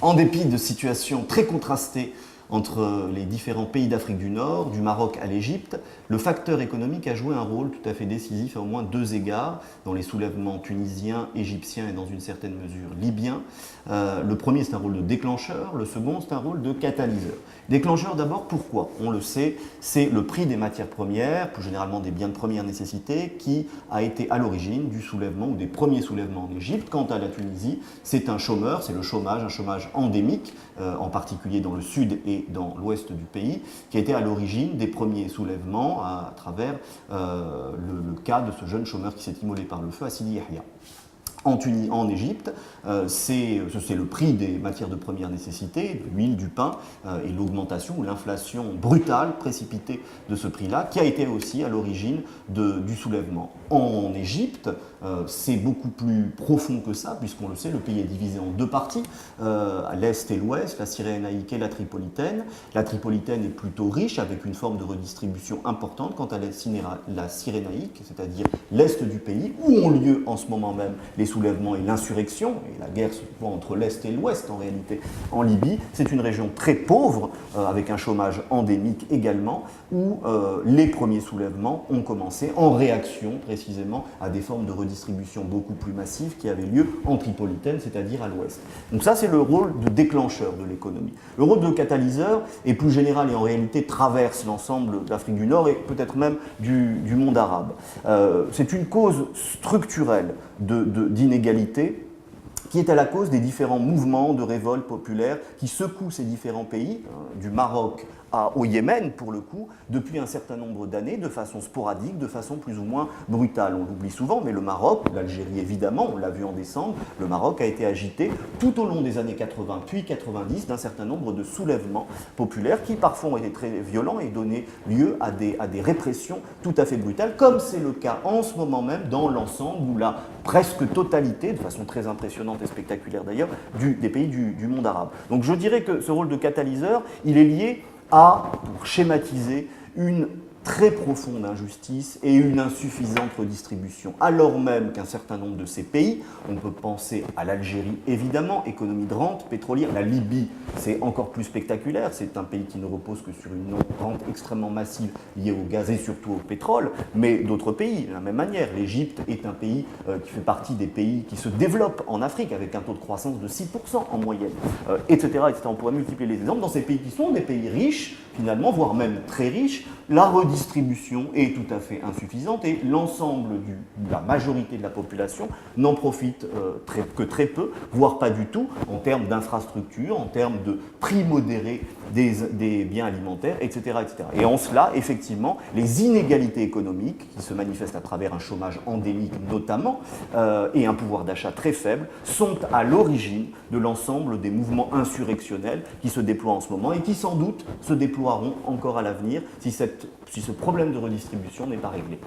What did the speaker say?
En dépit de situations très contrastées entre les différents pays d'Afrique du Nord, du Maroc à l'Égypte, le facteur économique a joué un rôle tout à fait décisif à au moins deux égards, dans les soulèvements tunisiens, égyptiens et dans une certaine mesure libyens. Le premier, c'est un rôle de déclencheur, le second, c'est un rôle de catalyseur. Déclencheur d'abord, pourquoi? On le sait, c'est le prix des matières premières, plus généralement des biens de première nécessité, qui a été à l'origine du soulèvement ou des premiers soulèvements en Égypte. Quant à la Tunisie, c'est un chômeur, c'est le chômage, un chômage endémique, en particulier dans le sud et dans l'ouest du pays, qui a été à l'origine des premiers soulèvements à travers le cas de ce jeune chômeur qui s'est immolé par le feu à Sidi Yahya. En Égypte, c'est le prix des matières de première nécessité, de l'huile, du pain, et l'augmentation ou l'inflation brutale, précipitée de ce prix-là, qui a été aussi à l'origine du soulèvement. En Égypte, c'est beaucoup plus profond que ça, puisqu'on le sait, le pays est divisé en deux parties, à l'est et l'ouest, la Cyrénaïque et la Tripolitaine. La Tripolitaine est plutôt riche, avec une forme de redistribution importante, quant à la Cyrénaïque, c'est-à-dire l'est du pays, où ont lieu en ce moment même les soulèvements et l'insurrection, et la guerre se voit entre l'Est et l'Ouest en réalité en Libye. C'est une région très pauvre, avec un chômage endémique également, où les premiers soulèvements ont commencé en réaction précisément à des formes de redistribution beaucoup plus massives qui avaient lieu en Tripolitaine, c'est-à-dire à l'Ouest. Donc ça, c'est le rôle de déclencheur de l'économie. Le rôle de catalyseur est plus général et en réalité traverse l'ensemble d'Afrique du Nord et peut-être même du monde arabe. C'est une cause structurelle d'inégalité qui est à la cause des différents mouvements de révolte populaire qui secouent ces différents pays, du Maroc au Yémen pour le coup, depuis un certain nombre d'années, de façon sporadique, de façon plus ou moins brutale. On l'oublie souvent, mais le Maroc, l'Algérie évidemment, on l'a vu en décembre, le Maroc a été agité tout au long des années 80 puis 90 d'un certain nombre de soulèvements populaires qui parfois ont été très violents et donné lieu à des répressions tout à fait brutales, comme c'est le cas en ce moment même dans l'ensemble ou la presque totalité, de façon très impressionnante et spectaculaire d'ailleurs, des pays du monde arabe. Donc je dirais que ce rôle de catalyseur, il est lié à, pour schématiser, une très profonde injustice et une insuffisante redistribution, alors même qu'un certain nombre de ces pays, on peut penser à l'Algérie évidemment, économie de rente pétrolière, la Libye c'est encore plus spectaculaire, c'est un pays qui ne repose que sur une rente extrêmement massive liée au gaz et surtout au pétrole, mais d'autres pays, de la même manière, l'Égypte est un pays qui fait partie des pays qui se développent en Afrique avec un taux de croissance de 6% en moyenne, etc., etc. On pourrait multiplier les exemples dans ces pays qui sont des pays riches, finalement, voire même très riches. La redistribution est tout à fait insuffisante et l'ensemble de la majorité de la population n'en profite que très peu, voire pas du tout, en termes d'infrastructures, en termes de prix modérés des biens alimentaires, etc., etc. Et en cela, effectivement, les inégalités économiques, qui se manifestent à travers un chômage endémique notamment, et un pouvoir d'achat très faible, sont à l'origine de l'ensemble des mouvements insurrectionnels qui se déploient en ce moment et qui sans doute se déploieront encore à l'avenir si ce problème de redistribution n'est pas réglé.